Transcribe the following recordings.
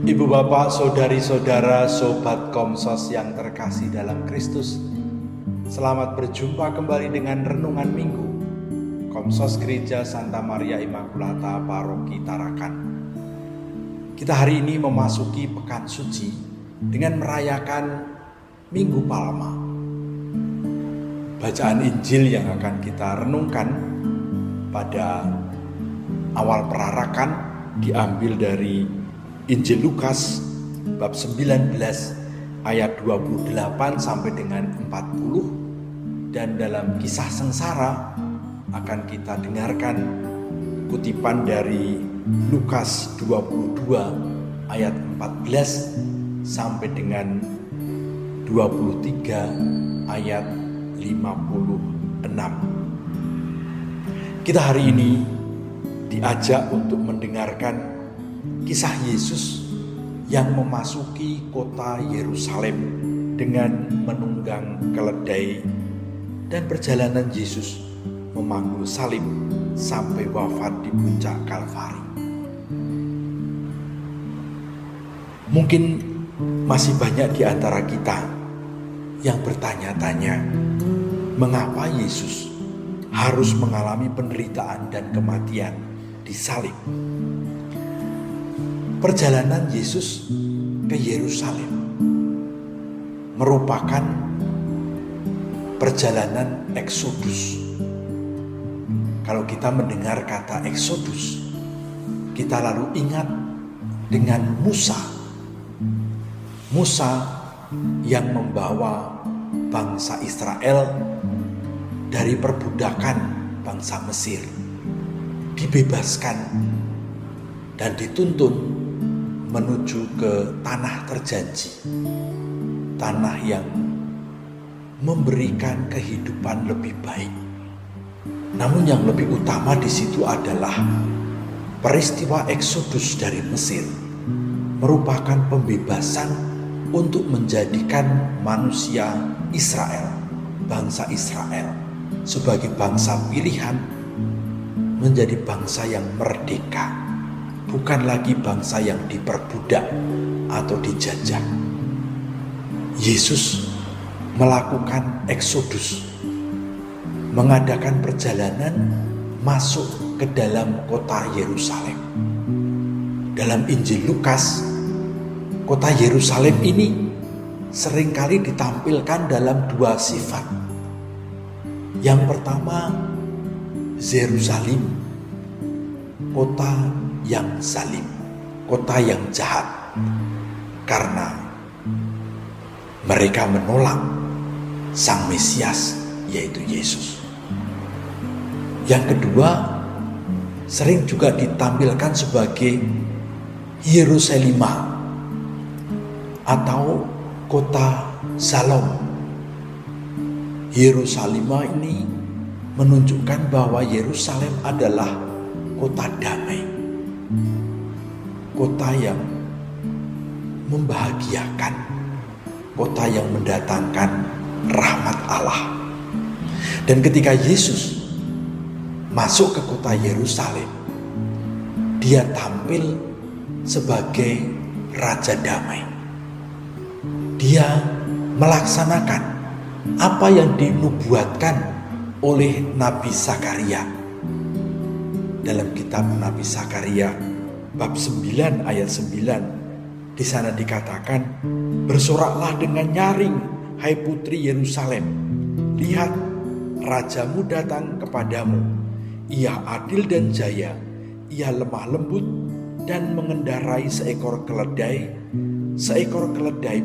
Ibu bapak, saudari-saudara, sobat Komsos yang terkasih dalam Kristus, selamat berjumpa kembali dengan Renungan Minggu Komsos Gereja Santa Maria Immaculata Paroki Tarakan. Kita hari ini memasuki Pekan Suci dengan merayakan Minggu Palma. Bacaan Injil yang akan kita renungkan pada awal perarakan diambil dari Injil Lukas bab 19 ayat 28 sampai dengan 40, dan dalam kisah sengsara akan kita dengarkan kutipan dari Lukas 22 ayat 14 sampai dengan 23 ayat 56. Kita hari ini diajak untuk mendengarkan kisah Yesus yang memasuki kota Yerusalem dengan menunggang keledai, dan perjalanan Yesus memanggul salib sampai wafat di puncak Kalvari. Mungkin masih banyak di antara kita yang bertanya-tanya, mengapa Yesus harus mengalami penderitaan dan kematian di salib? Perjalanan Yesus ke Yerusalem merupakan perjalanan eksodus. Kalau kita mendengar kata eksodus, kita lalu ingat dengan Musa. Musa yang membawa bangsa Israel dari perbudakan bangsa Mesir, dibebaskan dan dituntun menuju ke tanah terjanji, tanah yang memberikan kehidupan lebih baik. Namun yang lebih utama di situ adalah peristiwa eksodus dari Mesir merupakan pembebasan untuk menjadikan manusia Israel, bangsa Israel, sebagai bangsa pilihan, menjadi bangsa yang merdeka. Bukan lagi bangsa yang diperbudak atau dijajah. Yesus melakukan eksodus, mengadakan perjalanan masuk ke dalam kota Yerusalem. Dalam Injil Lukas, kota Yerusalem ini seringkali ditampilkan dalam dua sifat. Yang pertama, Yerusalem, kota yang zalim, kota yang jahat, karena mereka menolak Sang Mesias, yaitu Yesus. Yang kedua, sering juga ditampilkan sebagai Yerusalema atau kota Shalom. Yerusalema ini menunjukkan bahwa Yerusalem adalah kota damai, kota yang membahagiakan, kota yang mendatangkan rahmat Allah. Dan ketika Yesus masuk ke kota Yerusalem, dia tampil sebagai Raja Damai. Dia melaksanakan apa yang dinubuatkan oleh Nabi Zakaria. Dalam kitab Nabi Zakaria bab 9 ayat 9, di sana dikatakan, "Bersoraklah dengan nyaring, hai putri Yerusalem. Lihat, rajamu datang kepadamu. Ia adil dan jaya, ia lemah lembut dan mengendarai seekor keledai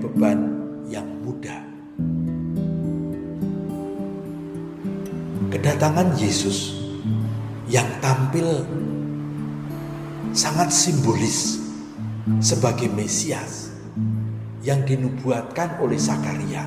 beban yang muda." Kedatangan Yesus yang tampil sangat simbolis sebagai Mesias yang dinubuatkan oleh Zakaria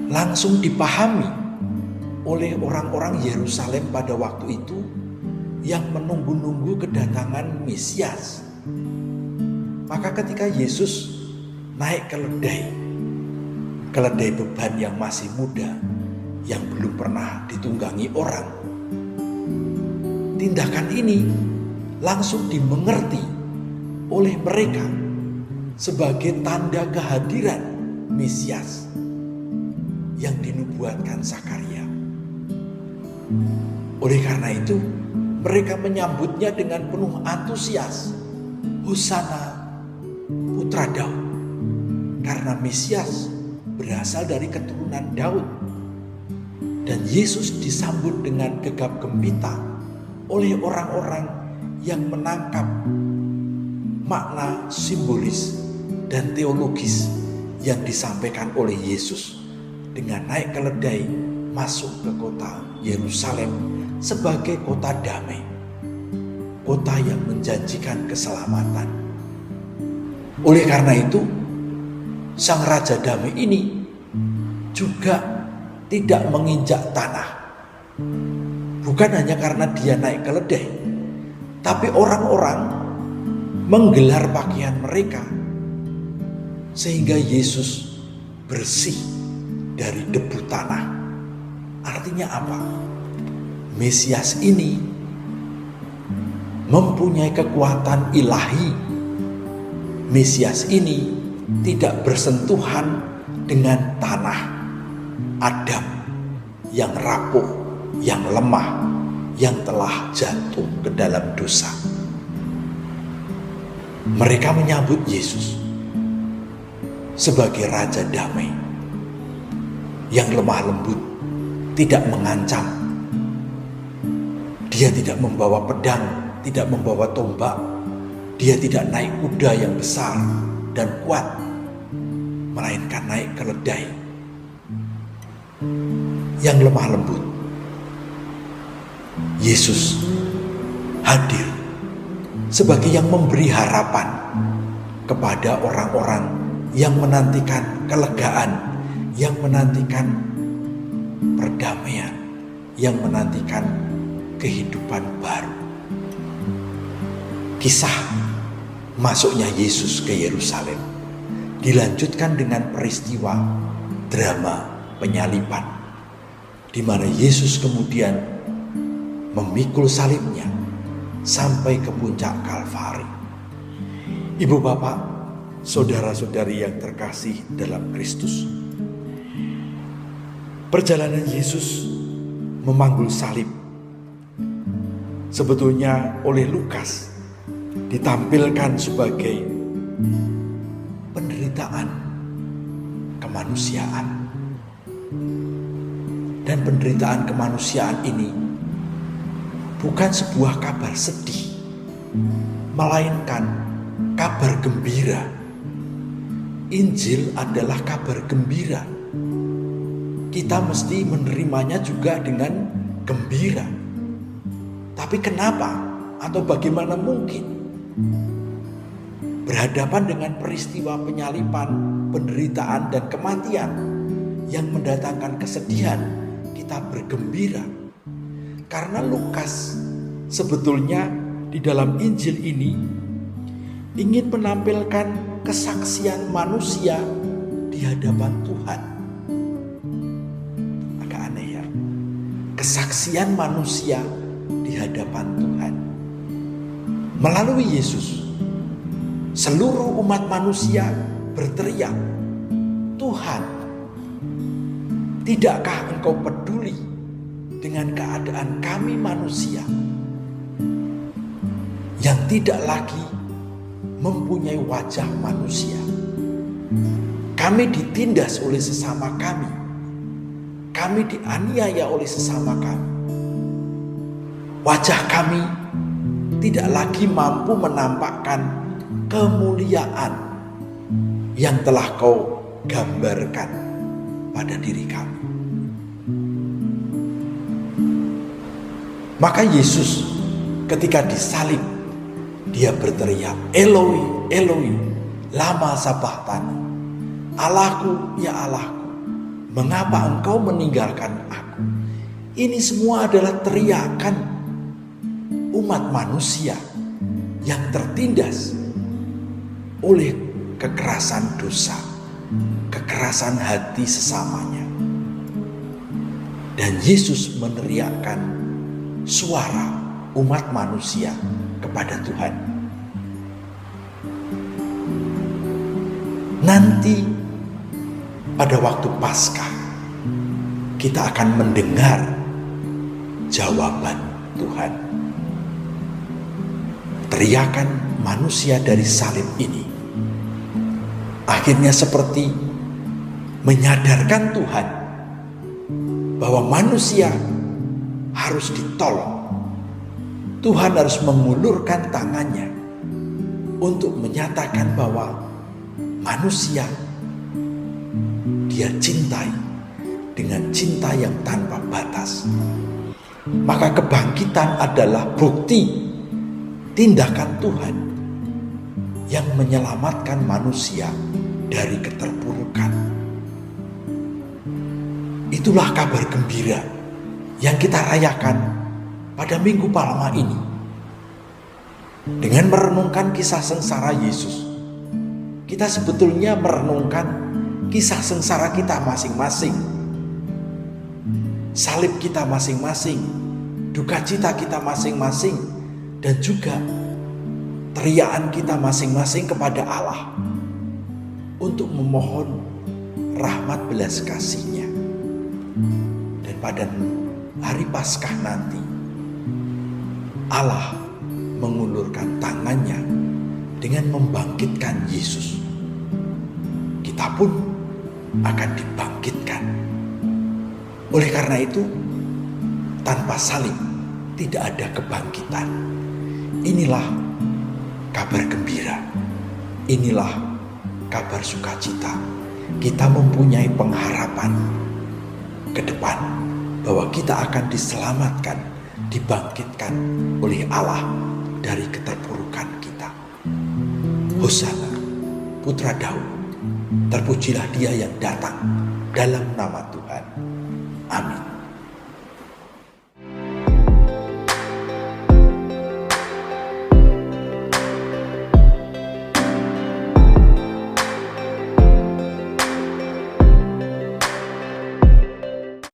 langsung dipahami oleh orang-orang Yerusalem pada waktu itu yang menunggu-nunggu kedatangan Mesias. Maka ketika Yesus naik keledai beban yang masih muda, yang belum pernah ditunggangi orang, tindakan ini langsung dimengerti oleh mereka sebagai tanda kehadiran Mesias yang dinubuatkan Zakaria. Oleh karena itu, mereka menyambutnya dengan penuh antusias. Hosana, putra Daud. Karena Mesias berasal dari keturunan Daud. Dan Yesus disambut dengan gegap gempita oleh orang-orang yang menangkap makna simbolis dan teologis yang disampaikan oleh Yesus dengan naik keledai masuk ke kota Yerusalem sebagai kota damai, kota yang menjanjikan keselamatan. Oleh karena itu, Sang Raja Damai ini juga tidak menginjak tanah. Bukan hanya karena dia naik keledai, tapi orang-orang menggelar pakaian mereka sehingga Yesus bersih dari debu tanah. Artinya apa? Mesias ini mempunyai kekuatan ilahi. Mesias ini tidak bersentuhan dengan tanah Adam yang rapuh, yang lemah, yang telah jatuh ke dalam dosa. Mereka menyambut Yesus sebagai Raja Damai yang lemah lembut, tidak mengancam. Dia tidak membawa pedang, tidak membawa tombak. Dia tidak naik kuda yang besar dan kuat, melainkan naik keledai yang lemah lembut. Yesus hadir sebagai yang memberi harapan kepada orang-orang yang menantikan kelegaan, yang menantikan perdamaian, yang menantikan kehidupan baru. Kisah masuknya Yesus ke Yerusalem dilanjutkan dengan peristiwa drama penyaliban, di mana Yesus kemudian memikul salibnya sampai ke puncak Kalvari. Ibu bapak, saudara-saudari yang terkasih dalam Kristus, perjalanan Yesus memanggul salib sebetulnya oleh Lukas ditampilkan sebagai penderitaan kemanusiaan. Dan penderitaan kemanusiaan ini bukan sebuah kabar sedih, melainkan kabar gembira. Injil adalah kabar gembira. Kita mesti menerimanya juga dengan gembira. Tapi kenapa atau bagaimana mungkin berhadapan dengan peristiwa penyaliban, penderitaan dan kematian yang mendatangkan kesedihan, kita bergembira? Karena Lukas sebetulnya di dalam Injil ini ingin menampilkan kesaksian manusia di hadapan Tuhan. Agak aneh ya, kesaksian manusia di hadapan Tuhan. Melalui Yesus, seluruh umat manusia berteriak, "Tuhan, tidakkah Engkau peduli dengan keadaan kami manusia yang tidak lagi mempunyai wajah manusia? Kami ditindas oleh sesama kami. Kami dianiaya oleh sesama kami. Wajah kami tidak lagi mampu menampakkan kemuliaan yang telah Kau gambarkan pada diri kami." Maka Yesus ketika disalib, dia berteriak, "Eloi, Eloi, lama sabachthani?" "Allahku, ya Allahku, mengapa Engkau meninggalkan aku?" Ini semua adalah teriakan umat manusia yang tertindas oleh kekerasan dosa, kekerasan hati sesamanya. Dan Yesus meneriakkan suara umat manusia kepada Tuhan. nanti pada waktu Paskah kita akan mendengar jawaban Tuhan. Teriakan manusia dari salib ini akhirnya seperti menyadarkan Tuhan bahwa manusia harus ditolong. Tuhan harus mengulurkan tangannya untuk menyatakan bahwa manusia Dia cintai dengan cinta yang tanpa batas. Maka kebangkitan adalah bukti tindakan Tuhan yang menyelamatkan manusia dari keterpurukan. Itulah kabar gembira yang kita rayakan pada Minggu Palma ini. Dengan merenungkan kisah sengsara Yesus, kita sebetulnya merenungkan kisah sengsara kita masing-masing, salib kita masing-masing, duka cita kita masing-masing, dan juga teriakan kita masing-masing kepada Allah untuk memohon rahmat belas kasih-Nya. Dan pada hari Paskah nanti, Allah mengulurkan tangannya dengan membangkitkan Yesus. Kita pun akan dibangkitkan. Oleh karena itu, tanpa salib tidak ada kebangkitan. Inilah kabar gembira. Inilah kabar sukacita. Kita mempunyai pengharapan ke depan bahwa kita akan diselamatkan, dibangkitkan oleh Allah dari keterpurukan kita. Hosana, Putra Daud, terpujilah Dia yang datang dalam nama Tuhan. Amin.